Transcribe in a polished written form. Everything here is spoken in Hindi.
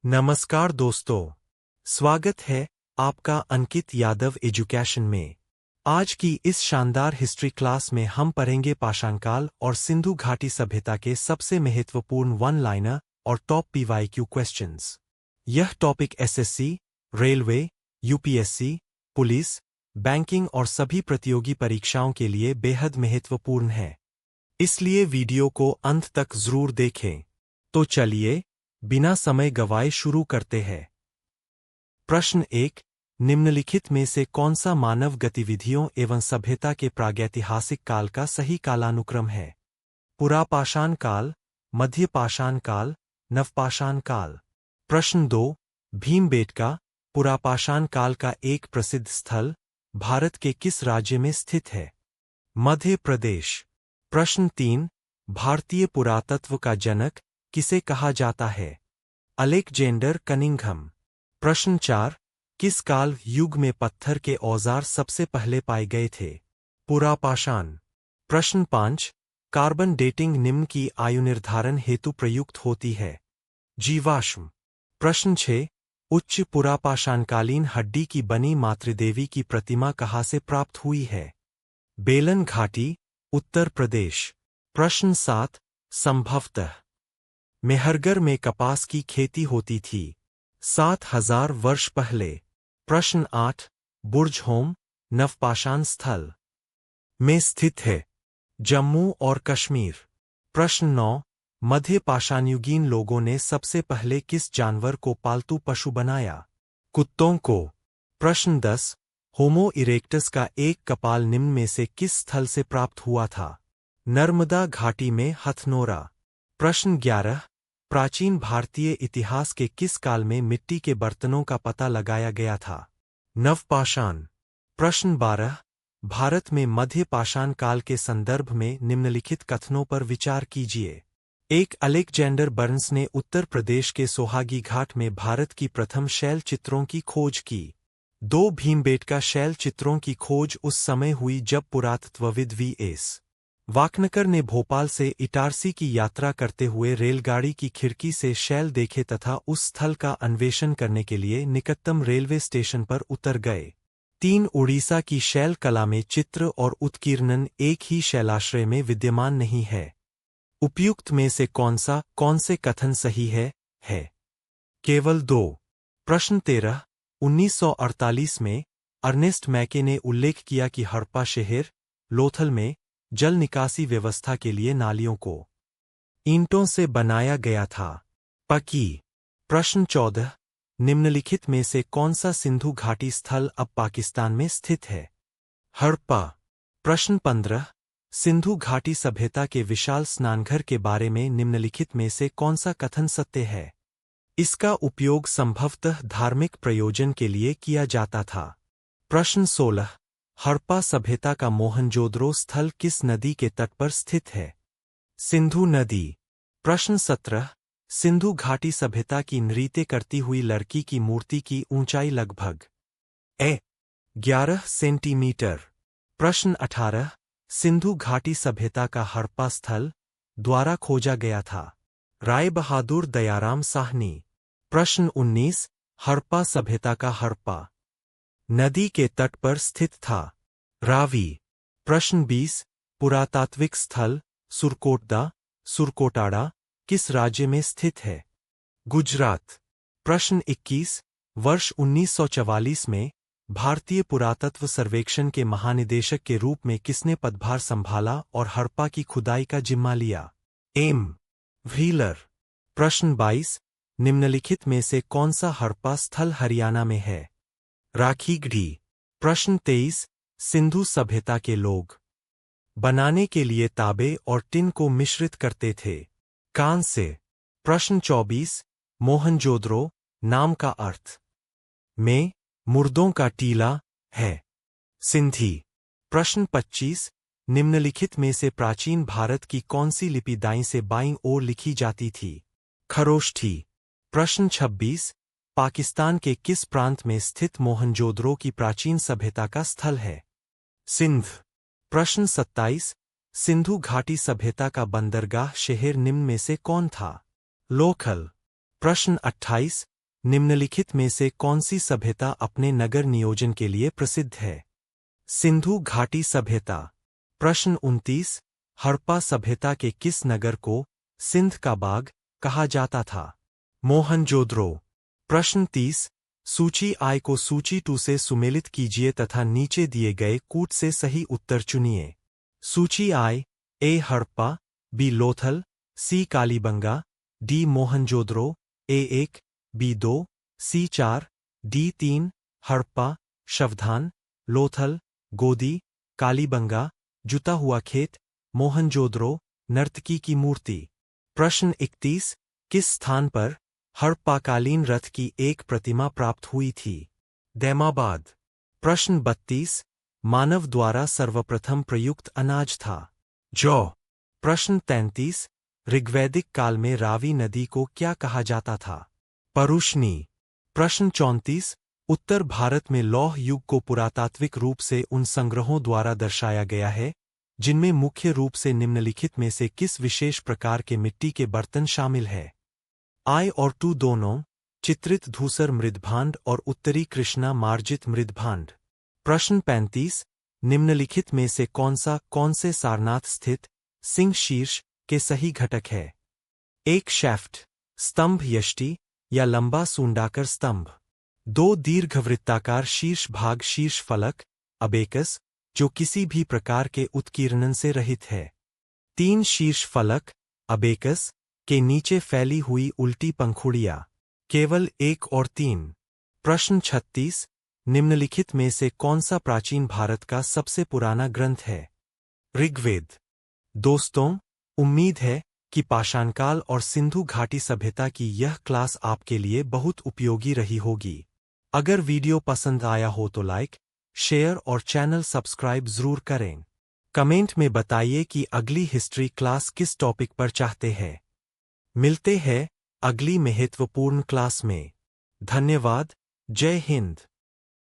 नमस्कार दोस्तों, स्वागत है आपका अंकित यादव एजुकेशन में। आज की इस शानदार हिस्ट्री क्लास में हम पढ़ेंगे पाषाण काल और सिंधु घाटी सभ्यता के सबसे महत्वपूर्ण वन लाइनर और टॉप पीवाईक्यू क्वेश्चंस। यह topic SSC, railway, UPSC, police, banking और सभी प्रतियोगी परीक्षाओं के लिए बेहद महत्वपूर्ण है, इसलिए वीडियो को अंत तक जरूर देखें। तो चलिए बिना समय गवाए शुरू करते हैं। प्रश्न 1, निम्नलिखित में से कौन सा मानव गतिविधियों एवं सभ्यता के प्रागैतिहासिक काल का सही कालानुक्रम है? पुरापाषाण काल, मध्यपाषाण काल, नवपाषाण काल। प्रश्न 2, भीमबेटका पुरापाषाण काल का एक प्रसिद्ध स्थल भारत के किस राज्य में स्थित है? मध्य प्रदेश। प्रश्न 3, भारतीय पुरातत्व का जनक किसे कहा जाता है? Alexander Cunningham. प्रश्न 4, किस काल युग में पत्थर के औजार सबसे पहले पाए गए थे? पुरापाषाण। प्रश्न 5, कार्बन डेटिंग निम्न की आयु निर्धारण हेतु प्रयुक्त होती है? जीवाश्म। प्रश्न 6, उच्च पुरापाषाणकालीन हड्डी की बनी मातृदेवी की प्रतिमा कहाँ से प्राप्त हुई है? बेलन घाटी, उत्तर प्रदेश। प्रश्न 7, संभवतः मेहरगढ़ में कपास की खेती होती थी 7000 वर्ष पहले। प्रश्न 8, बुर्ज होम नवपाषाण स्थल में स्थित है? जम्मू और कश्मीर। प्रश्न 9, मध्य पाषाणयुगीन लोगों ने सबसे पहले किस जानवर को पालतू पशु बनाया? कुत्तों को। प्रश्न 10, होमो इरेक्टस का एक कपाल निम्न में से किस स्थल से प्राप्त हुआ था? नर्मदा घाटी में हथनोरा। प्रश्न 11, प्राचीन भारतीय इतिहास के किस काल में मिट्टी के बर्तनों का पता लगाया गया था? नवपाषाण। प्रश्न 12, भारत में मध्य पाषाण काल के संदर्भ में निम्नलिखित कथनों पर विचार कीजिए। एक, अलेक्जेंडर बर्न्स ने उत्तर प्रदेश के सोहागी घाट में भारत की प्रथम शैल चित्रों की खोज की। 2, भीमबेटका शैल चित्रों की खोज उस समय हुई जब पुरातत्वविद वी.एस. वाकनकर ने भोपाल से इटारसी की यात्रा करते हुए रेलगाड़ी की खिड़की से शैल देखे तथा उस स्थल का अन्वेषण करने के लिए निकटतम रेलवे स्टेशन पर उतर गए। 3, उड़ीसा की शैल कला में चित्र और उत्कीर्णन एक ही शैलाश्रय में विद्यमान नहीं है। उपयुक्त में से कौन से कथन सही है? केवल 2। प्रश्न 13, 1948 में अर्नेस्ट मैके ने उल्लेख किया कि हड़प्पा शहर लोथल में जल निकासी व्यवस्था के लिए नालियों को ईंटों से बनाया गया था। पकी। प्रश्न 14, निम्नलिखित में से कौन सा सिंधु घाटी स्थल अब पाकिस्तान में स्थित है? हड़प्पा। प्रश्न 15, सिंधु घाटी सभ्यता के विशाल स्नानघर के बारे में निम्नलिखित में से कौन सा कथन सत्य है? इसका उपयोग संभवतः धार्मिक प्रयोजन के लिए किया जाता था। प्रश्न 16, हड़प्पा सभ्यता का मोहनजोदड़ो स्थल किस नदी के तट पर स्थित है? सिंधु नदी। प्रश्न 17, सिंधु घाटी सभ्यता की नृत्य करती हुई लड़की की मूर्ति की ऊंचाई लगभग 11 सेंटीमीटर। प्रश्न 18, सिंधु घाटी सभ्यता का हड़प्पा स्थल द्वारा खोजा गया था? राय बहादुर दयाराम साहनी। प्रश्न 19, हड़प्पा सभ्यता का हड़प्पा नदी के तट पर स्थित था? रावी। प्रश्न 20, पुरातात्विक स्थल सुरकोटाड़ा किस राज्य में स्थित है? गुजरात। प्रश्न 21, वर्ष 1944 में भारतीय पुरातत्व सर्वेक्षण के महानिदेशक के रूप में किसने पदभार संभाला और हड़प्पा की खुदाई का जिम्मा लिया? एम. व्हीलर। प्रश्न 22, निम्नलिखित में से कौन सा हड़प्पा स्थल हरियाणा में है? राखीगढ़ी। प्रश्न 23, सिंधु सभ्यता के लोग बनाने के लिए तांबे और टिन को मिश्रित करते थे? कांस्य। प्रश्न 24, मोहनजोदड़ो नाम का अर्थ में मुर्दों का टीला है? सिंधी। प्रश्न 25, निम्नलिखित में से प्राचीन भारत की कौन सी लिपि दाईं से बाईं ओर लिखी जाती थी? खरोष्ठी। प्रश्न 26, पाकिस्तान के किस प्रांत में स्थित मोहनजोदड़ो की प्राचीन सभ्यता का स्थल है? सिंध। प्रश्न 27, सिंधु घाटी सभ्यता का बंदरगाह शहर निम्न में से कौन था? लोथल। प्रश्न 28, निम्नलिखित में से कौन सी सभ्यता अपने नगर नियोजन के लिए प्रसिद्ध है? सिंधु घाटी सभ्यता। प्रश्न 29। हड़प्पा सभ्यता के किस नगर को सिंध का बाग कहा जाता था? मोहनजोदड़ो। प्रश्न 30। सूची आई को सूची 2 से सुमेलित कीजिए तथा नीचे दिए गए कूट से सही उत्तर चुनिए। सूची आई। ए हड़प्पा, बी लोथल, सी कालीबंगा, डी मोहनजोदड़ो, ए 1, बी 2, सी 4, डी 3। हड़प्पा, शवधान, लोथल, गोदी, कालीबंगा, जुता हुआ खेत, मोहनजोदड़ो, नर्तकी की मूर्ति। प्रश्न 31। किस स्थान पर हड़प्पाकालीन रथ की एक प्रतिमा प्राप्त हुई थी? दैमाबाद। प्रश्न 32। मानव द्वारा सर्वप्रथम प्रयुक्त अनाज था? जौ। प्रश्न 33। ऋग्वैदिक काल में रावी नदी को क्या कहा जाता था? परुष्णी। प्रश्न 34। उत्तर भारत में लौह युग को पुरातात्विक रूप से उन संग्रहों द्वारा दर्शाया गया है जिनमें मुख्य रूप से निम्नलिखित में से किस विशेष प्रकार के मिट्टी के बर्तन शामिल है? आई और 2 दोनों, चित्रित धूसर मृदभांड और उत्तरी कृष्णा मार्जित मृदभांड। प्रश्न 35। निम्नलिखित में से कौन से सारनाथ स्थित सिंह शीर्ष के सही घटक है? एक शैफ्ट, स्तंभ यष्टि या लंबा सूंडाकर स्तंभ। 2 दीर्घवृत्ताकार शीर्ष भाग शीर्ष फलक, अबेकस, जो किसी भी प्रकार के उत्कीर्णन से रहित है। 3 शीर्ष फलक, अबेकस, के नीचे फैली हुई उल्टी पंखुड़ियां। केवल 1 और 3। प्रश्न 36। निम्नलिखित में से कौन सा प्राचीन भारत का सबसे पुराना ग्रंथ है? ऋग्वेद। दोस्तों, उम्मीद है कि पाषाणकाल और सिंधु घाटी सभ्यता की यह क्लास आपके लिए बहुत उपयोगी रही होगी। अगर वीडियो पसंद आया हो तो लाइक, शेयर और चैनल सब्सक्राइब जरूर करें। कमेंट में बताइए कि अगली हिस्ट्री क्लास किस टॉपिक पर चाहते हैं। मिलते हैं अगली महत्वपूर्ण क्लास में। धन्यवाद। जय हिंद।